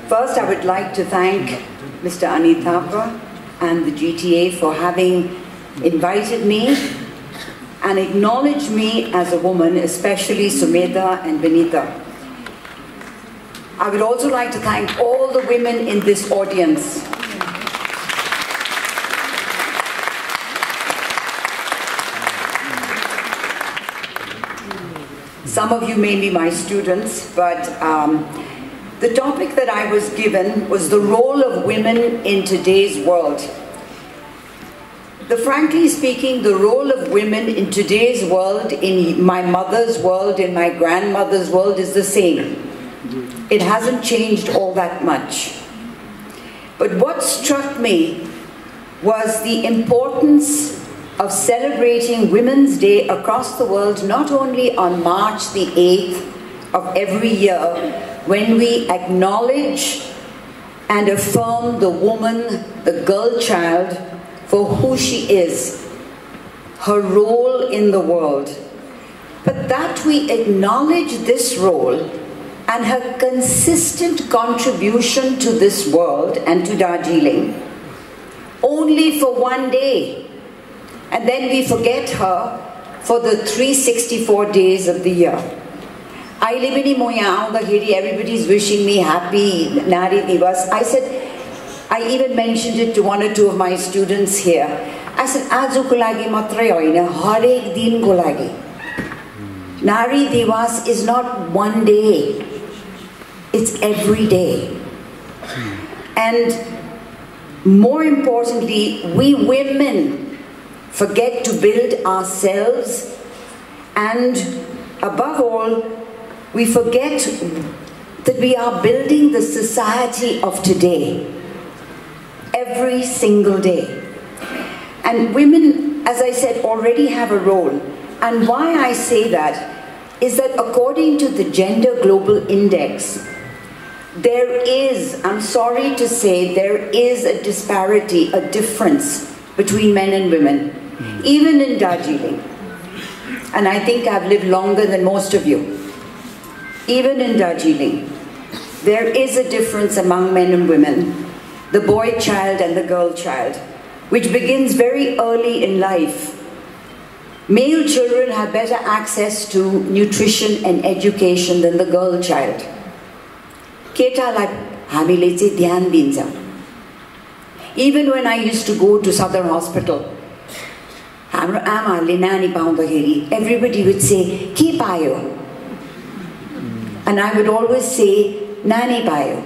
First, I would like to thank Mr. Anithapa and the GTA for having invited me and acknowledged me as a woman, especially Sumedha and Vinita. I would also like to thank all the women in this audience. Some of you may be my students, but the topic that I was given was the role of women in today's world. Frankly speaking, the role of women in today's world, in my mother's world, in my grandmother's world, is the same. It hasn't changed all that much. But what struck me was the importance of celebrating Women's Day across the world, not only on March the 8th of every year, when we acknowledge and affirm the woman, the girl child, for who she is, her role in the world, but that we acknowledge this role and her consistent contribution to this world and to Darjeeling only for one day, and then we forget her for the 364 days of the year. Everybody's wishing me happy Nari Divas. I even mentioned it to one or two of my students here. I said, Aaju ko lagi matrai hoina, harek din ko lagi. Nari Divas is not one day. It's every day. And more importantly, we women forget to build ourselves, and above all, we forget that we are building the society of today. Every single day. And women, as I said, already have a role. And why I say that is that according to the Gender Global Index, there is, I'm sorry to say, there is a disparity, a difference between men and women, even in Darjeeling. And I think I've lived longer than most of you. Even in Darjeeling, there is a difference among men and women. The boy child and the girl child, which begins very early in life. Male children have better access to nutrition and education than the girl child. Even when I used to go to Southern Hospital, everybody would say, "Ke payo?" And I would always say, "Nani payo."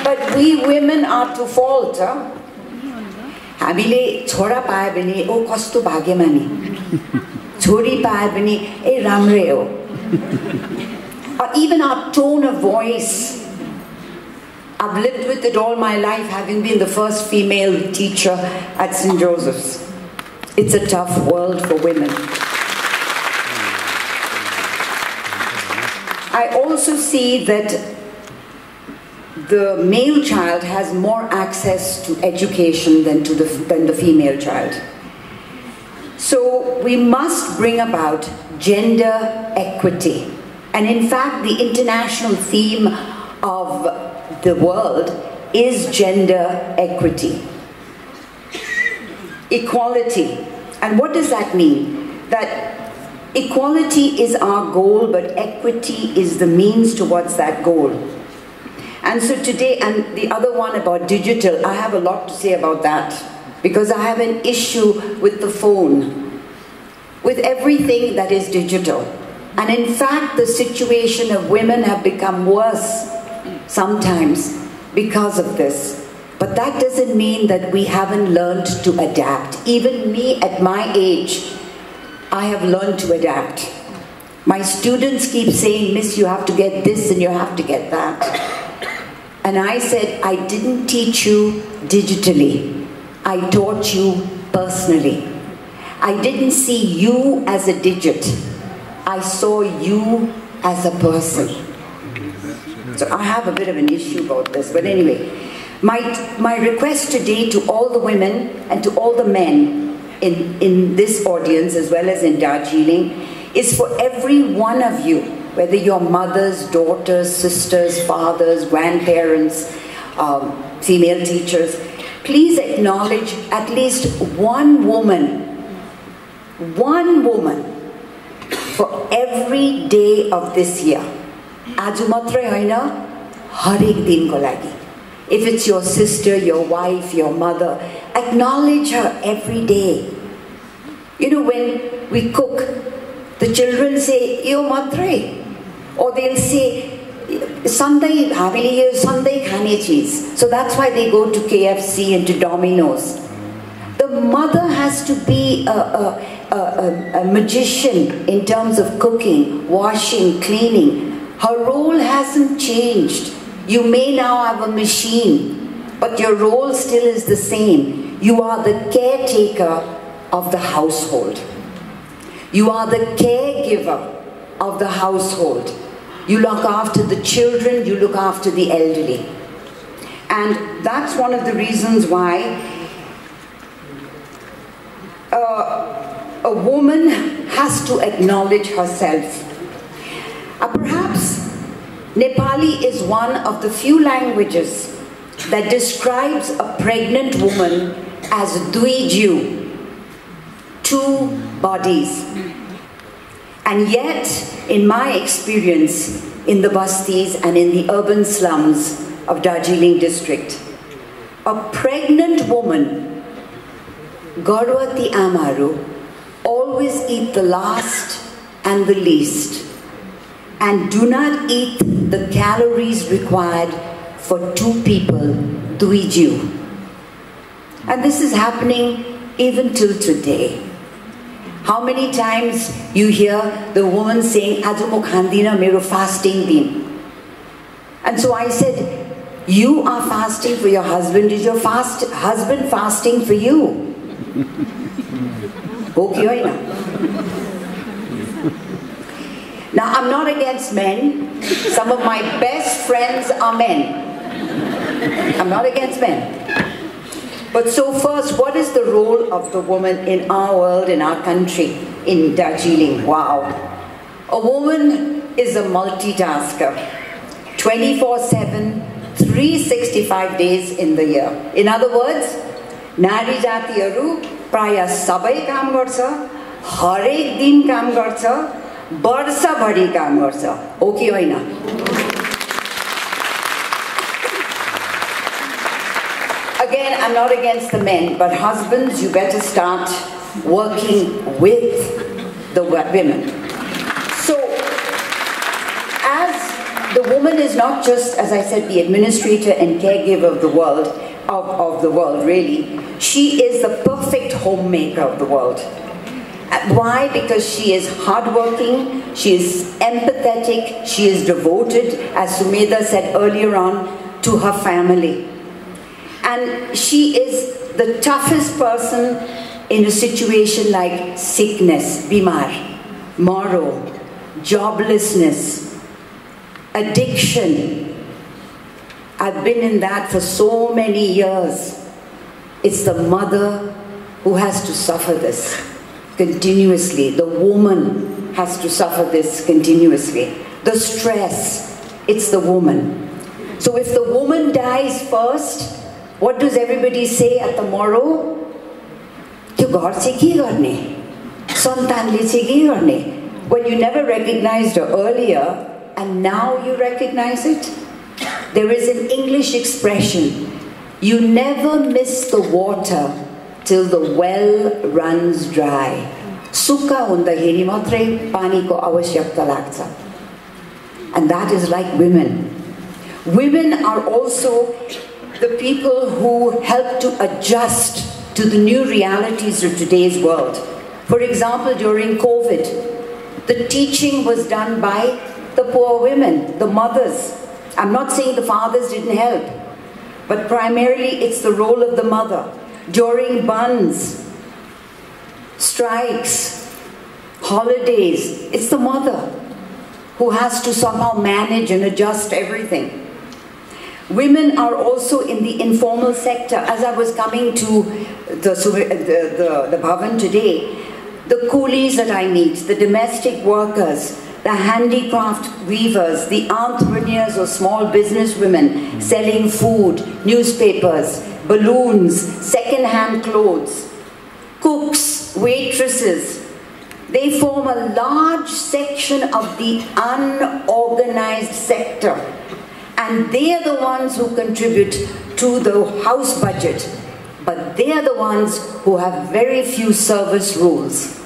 But we women are to fault. हामीले छोरा पाए भने ओ कस्तो भाग्यमानी, छोरी पाए भने ए राम्रै हो. Or even our tone of voice. I've lived with it all my life, having been the first female teacher at St. Joseph's. It's a tough world for women. I also see that the male child has more access to education than the female child. So we must bring about gender equity. And in fact, the international theme of the world is gender equity. Equality. And what does that mean? That equality is our goal, but equity is the means towards that goal. And so today, and the other one about digital, I have a lot to say about that, because I have an issue with the phone, with everything that is digital. And in fact, the situation of women have become worse sometimes because of this. But that doesn't mean that we haven't learned to adapt. Even me at my age, I have learned to adapt. My students keep saying, "Miss, you have to get this and you have to get that." And I said, I didn't teach you digitally. I taught you personally. I didn't see you as a digit. I saw you as a person. So I have a bit of an issue about this. But anyway, my request today to all the women and to all the men in this audience, as well as in Darjeeling, is for every one of you, whether you're mothers, daughters, sisters, fathers, grandparents, female teachers, please acknowledge at least one woman for every day of this year. Aju matre hoina, harik din ko lagi. If it's your sister, your wife, your mother, acknowledge her every day. You know, when we cook, the children say, "Yo matre," or they'll say, "Sunday, hamile Sunday khane cheese." So that's why they go to KFC and to Domino's. The mother has to be a magician in terms of cooking, washing, cleaning. Her role hasn't changed. You may now have a machine, but your role still is the same. You are the caretaker of the household. You are the caregiver of the household. You look after the children, you look after the elderly. And that's one of the reasons why a woman has to acknowledge herself. Perhaps Nepali is one of the few languages that describes a pregnant woman as Duiju, two bodies. And yet, in my experience in the bastis and in the urban slums of Darjeeling district, a pregnant woman, Garwati Amaru, always eat the last and the least, and do not eat the calories required for two people, Duiju. And this is happening even till today. How many times you hear the woman saying, "Aju mo khandina, mero fasting din." And so I said, you are fasting for your husband. Is your husband fasting for you? Okay, now, I'm not against men. Some of my best friends are men. I'm not against men. But so first, what is the role of the woman in our world, in our country, in Darjeeling? Wow. A woman is a multitasker. 24/7, 365 days in the year. In other words, Nari Jatiharu praya sabai काम गर्छ, हरेक दिन काम गर्छ, वर्षभरि काम गर्छ. Okay होइन? Again, I'm not against the men, but husbands, you better start working with the women. So, as the woman is not just, as I said, the administrator and caregiver of the world, really, she is the perfect homemaker of the world. Why? Because she is hardworking, she is empathetic, she is devoted, as Sumedha said earlier on, to her family. And she is the toughest person in a situation like sickness, bimar, moro, joblessness, addiction. I've been in that for so many years. It's the mother who has to suffer this continuously. The woman has to suffer this continuously. The stress, it's the woman. So if the woman dies first, what does everybody say at the morrow? Well, you never recognized her earlier, and now you recognize it. There is an English expression, you never miss the water till the well runs dry. Sukha hundaheri matrai paniko avasyakta lagcha. And that is like women. Women are also the people who help to adjust to the new realities of today's world. For example, during COVID, the teaching was done by the poor women, the mothers. I'm not saying the fathers didn't help, but primarily it's the role of the mother. During buns, strikes, holidays, it's the mother who has to somehow manage and adjust everything. Women are also in the informal sector. As I was coming to the Bhavan today, the coolies that I meet, the domestic workers, the handicraft weavers, the entrepreneurs or small business women selling food, newspapers, balloons, second-hand clothes, cooks, waitresses, they form a large section of the unorganized sector. And they are the ones who contribute to the house budget. But they are the ones who have very few service rules,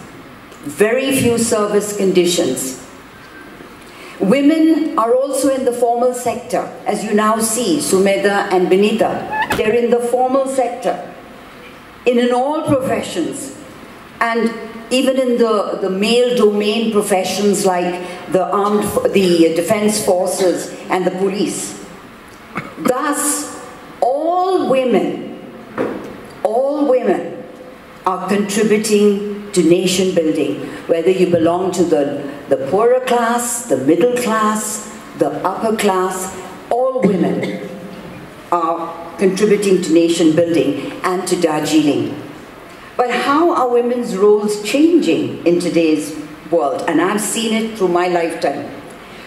very few service conditions. Women are also in the formal sector, as you now see, Sumedha and Benita. They're in the formal sector, in all professions, and even in the male domain professions like the defense forces and the police. Thus, all women are contributing to nation building, whether you belong to the poorer class, the middle class, the upper class, all women are contributing to nation building and to Darjeeling. But how are women's roles changing in today's world? And I've seen it through my lifetime.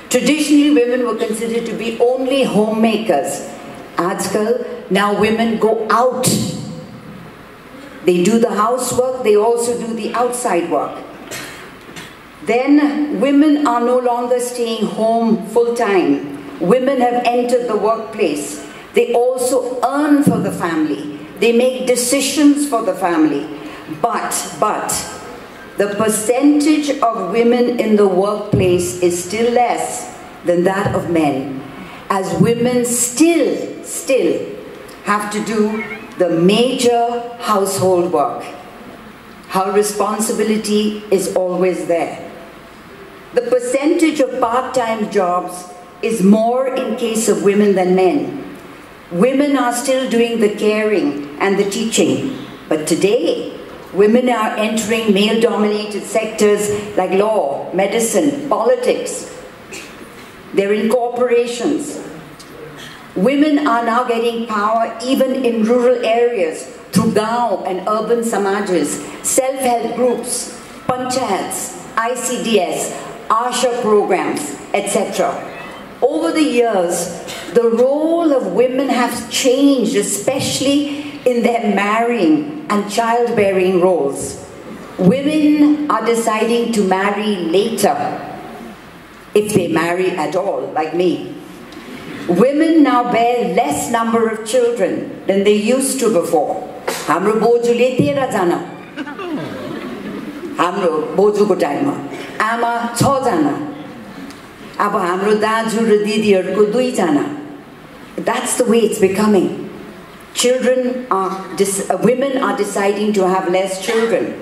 Traditionally, women were considered to be only homemakers. Ajkal, now women go out. They do the housework, they also do the outside work. Then women are no longer staying home full-time. Women have entered the workplace. They also earn for the family. They make decisions for the family. But the percentage of women in the workplace is still less than that of men, as women still have to do the major household work. Her responsibility is always there. The percentage of part-time jobs is more in case of women than men. Women are still doing the caring and the teaching, but today, women are entering male-dominated sectors like law, medicine, politics. They're in corporations. Women are now getting power even in rural areas through Gaon and urban samajas, self-help groups, panchayats, ICDS, ASHA programs, etc. Over the years, the role of women has changed, especially in their marrying and childbearing roles. Women are deciding to marry later, if they marry at all, like me. Women now bear less number of children than they used to before. Hamro bojule 13 jana. Hamro bojuko time ma ama 6 jana. Aba hamro daju raw दिदीहरुको 2 jana. That's the way it's becoming. Women are deciding to have less children.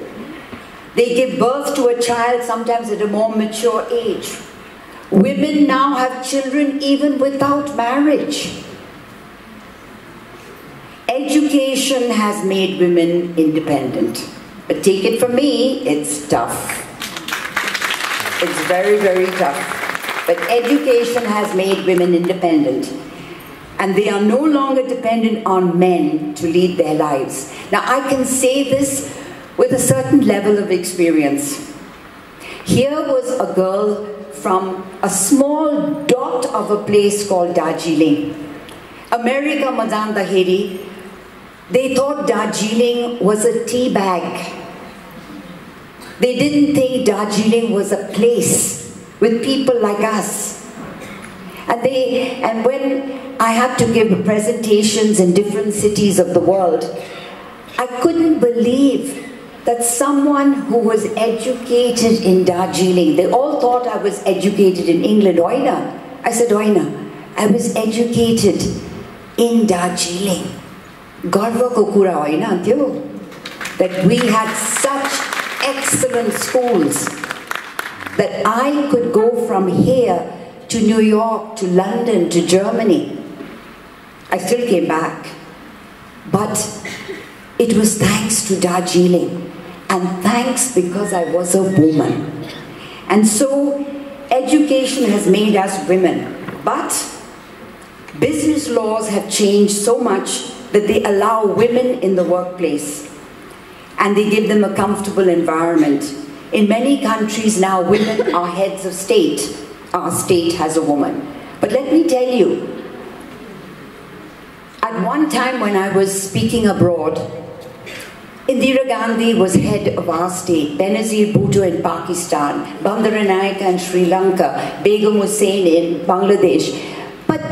They give birth to a child sometimes at a more mature age. Women now have children even without marriage. Education has made women independent. But take it from me, it's tough. It's very, very tough. But education has made women independent. And they are no longer dependent on men to lead their lives. Now, I can say this with a certain level of experience. Here was a girl from a small dot of a place called Darjeeling. America Mazanda Heri, they thought Darjeeling was a tea bag. They didn't think Darjeeling was a place with people like us. And when I had to give presentations in different cities of the world, I couldn't believe that someone who was educated in Darjeeling, they all thought I was educated in England. Oina. I said, Oina, I was educated in Darjeeling. Garva ko kura oina antyo. That we had such excellent schools that I could go from here to New York, to London, to Germany. I still came back. But it was thanks to Darjeeling. And thanks because I was a woman. And so, education has made us women. But business laws have changed so much that they allow women in the workplace. and they give them a comfortable environment. In many countries now, women are heads of state. Our state has a woman. But let me tell you, at one time when I was speaking abroad, Indira Gandhi was head of our state, Benazir Bhutto in Pakistan, Bandaranaike in Sri Lanka, Begum Hussein in Bangladesh. But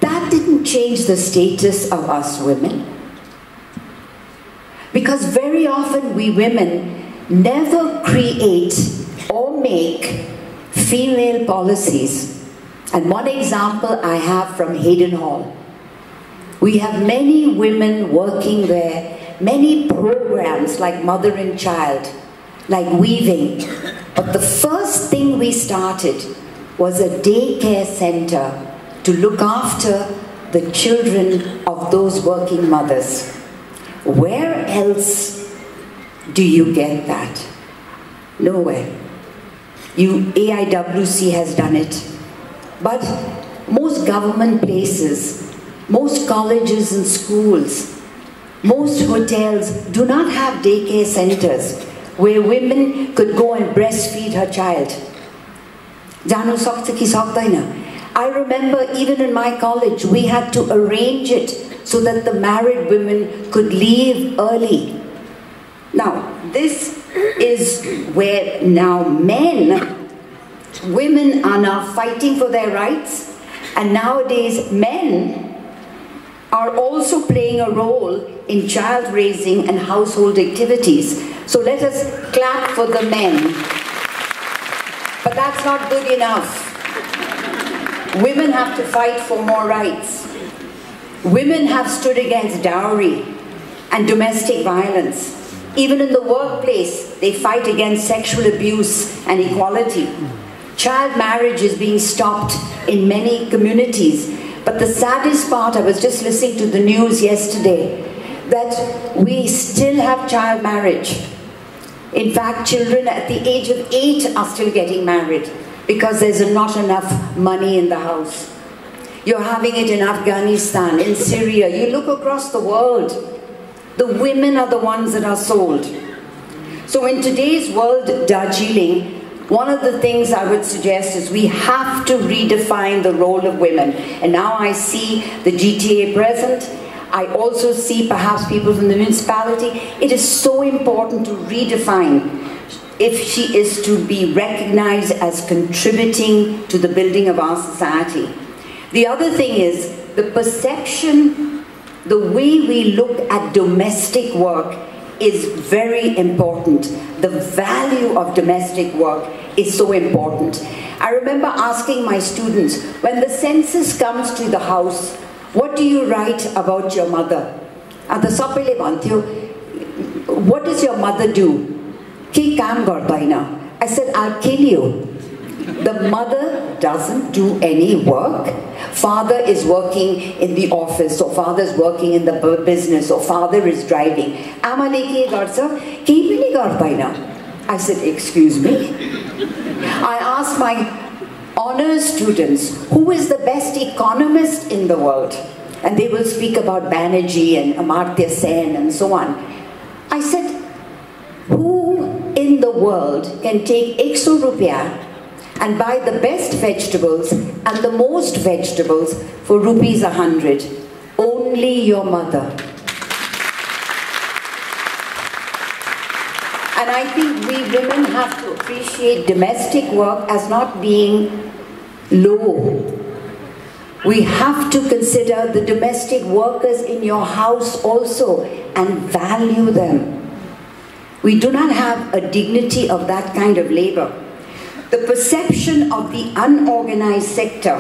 that didn't change the status of us women. Because very often we women never create or make female policies. And one example I have from Hayden Hall. We have many women working there, many programs like Mother and Child, like weaving. But the first thing we started was a daycare center to look after the children of those working mothers. Where else do you get that? Nowhere. AIWC has done it. But most government places, most colleges and schools, most hotels do not have daycare centers where women could go and breastfeed her child. I remember even in my college, we had to arrange it so that the married women could leave early. Now, this is where now women are now fighting for their rights, and nowadays men are also playing a role in child raising and household activities. So let us clap for the men. But that's not good enough. Women have to fight for more rights. Women have stood against dowry and domestic violence. Even in the workplace, they fight against sexual abuse and equality. Child marriage is being stopped in many communities. But the saddest part, I was just listening to the news yesterday, that we still have child marriage. In fact, children at the age of 8 are still getting married because there's not enough money in the house. You're having it in Afghanistan, in Syria. You look across the world. The women are the ones that are sold. So in today's world, Darjeeling, one of the things I would suggest is we have to redefine the role of women. And now I see the GTA present. I also see perhaps people from the municipality. It is so important to redefine if she is to be recognized as contributing to the building of our society. The other thing is the perception, the way we look at domestic work is very important. The value of domestic work is so important. I remember asking my students, when the census comes to the house, what do you write about your mother? What does your mother do? I said, I'll kill you. The mother doesn't do any work. Father is working in the office, or father is working in the business, or father is driving. I said, excuse me? I asked my honors students, who is the best economist in the world? And they will speak about Banerjee and Amartya Sen and so on. I said, who in the world can take 100 rupiah and buy the best vegetables and the most vegetables for rupees 100? Only your mother. And I think we women have to appreciate domestic work as not being low. We have to consider the domestic workers in your house also and value them. We do not have a dignity of that kind of labor. The perception of the unorganized sector,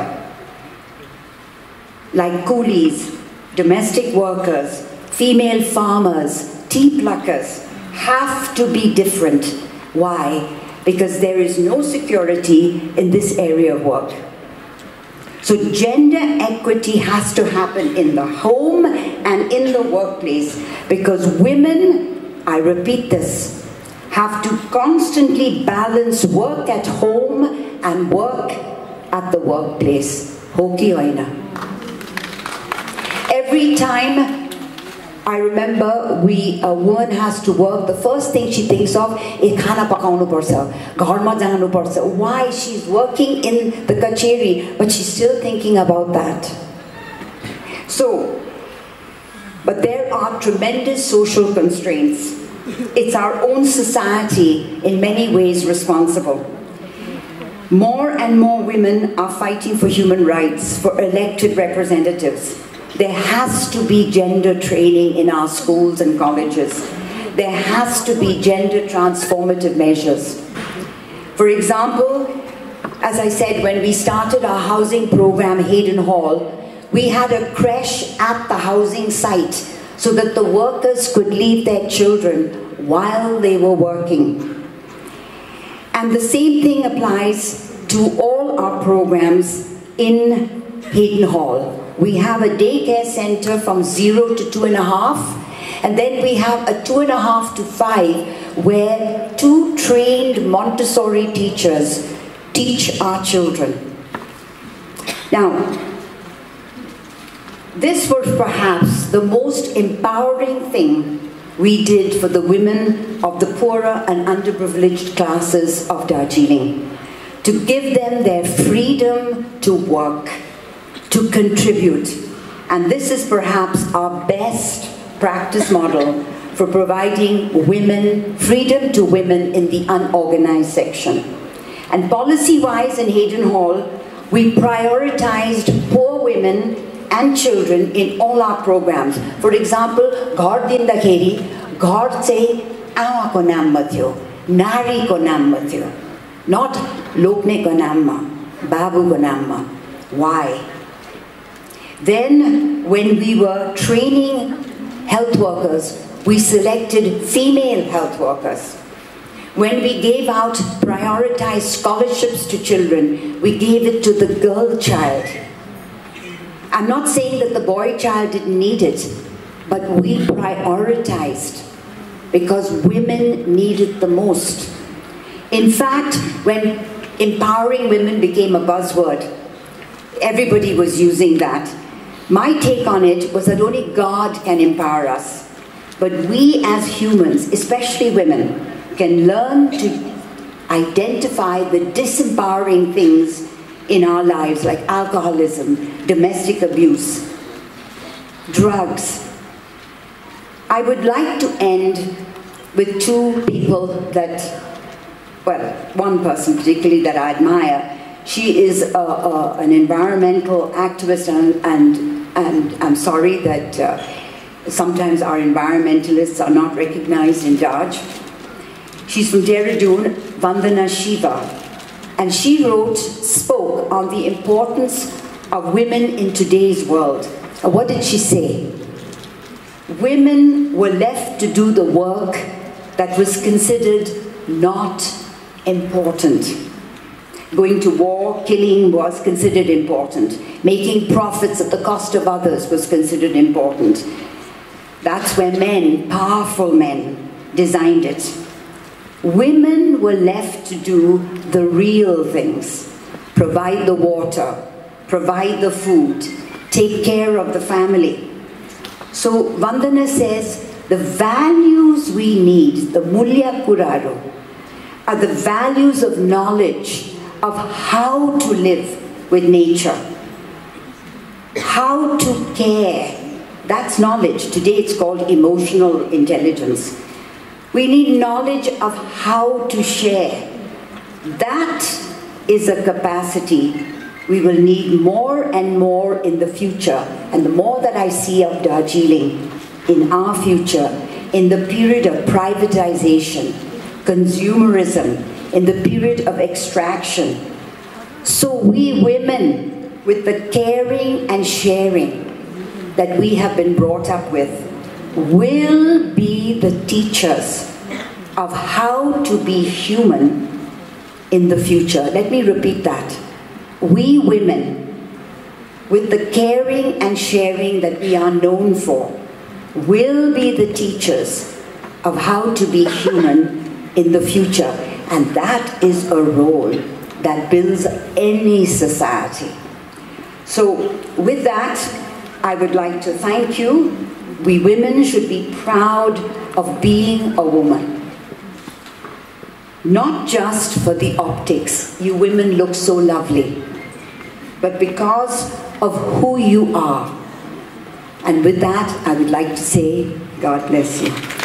like coolies, domestic workers, female farmers, tea pluckers, have to be different. Why? Because there is no security in this area of work. So gender equity has to happen in the home and in the workplace, because women, I repeat this, have to constantly balance work at home and work at the workplace. Every time I remember a woman has to work, the first thing she thinks of is khana pakaunu parcha, gharma janu parcha. Why? She's working in the kacheri, but she's still thinking about that. So, but there are tremendous social constraints. It's our own society in many ways responsible. More and more women are fighting for human rights, for elected representatives. There has to be gender training in our schools and colleges. There has to be gender transformative measures. For example, as I said, when we started our housing program, Hayden Hall, we had a creche at the housing site so that the workers could leave their children while they were working. And the same thing applies to all our programs in Hayden Hall. We have a daycare center from 0 to 2.5, and then we have a 2.5 to 5 where 2 trained Montessori teachers teach our children. Now, this was perhaps the most empowering thing we did for the women of the poorer and underprivileged classes of Darjeeling, to give them their freedom to work, to contribute. And this is perhaps our best practice model for providing women, freedom to women in the unorganized section. And policy-wise in Hayden Hall, we prioritized poor women and children in all our programs. For example, Ghar Dindakheri, Ghar चाहिँ आमाको नाममा थियो, नारीको नाममा थियो, not लोग्नेको नाममा, बाबुको नाममा. Why? Then, when we were training health workers, we selected female health workers. When we gave out prioritized scholarships to children, we gave it to the girl child. I'm not saying that the boy child didn't need it, but we prioritized because women need it the most. In fact, when empowering women became a buzzword, everybody was using that. My take on it was that only God can empower us. But we as humans, especially women, can learn to identify the disempowering things in our lives, like alcoholism, domestic abuse, drugs. I would like to end with 2 people that, well, one person particularly that I admire. She is an environmental activist, and I'm sorry that sometimes our environmentalists are not recognized in Daj. She's from Dehradun, Vandana Shiva, and she spoke on the importance of women in today's world. What did she say? Women were left to do the work that was considered not important. Going to war, killing was considered important. Making profits at the cost of others was considered important. That's where men, powerful men, designed it. Women were left to do the real things. Provide the water, provide the food, take care of the family. So Vandana says, the values we need, the mulya kuraru, are the values of knowledge of how to live with nature, how to care. That's knowledge. Today it's called emotional intelligence. We need knowledge of how to share. That is a capacity we will need more and more in the future. And the more that I see of Darjeeling in our future, in the period of privatization, consumerism, in the period of extraction. So we women, with the caring and sharing that we have been brought up with, will be the teachers of how to be human in the future. Let me repeat that. We women, with the caring and sharing that we are known for, will be the teachers of how to be human in the future. And that is a role that builds any society. So with that, I would like to thank you we women should be proud of being a woman. Not just for the optics, you women look so lovely, but because of who you are. And with that, I would like to say, God bless you.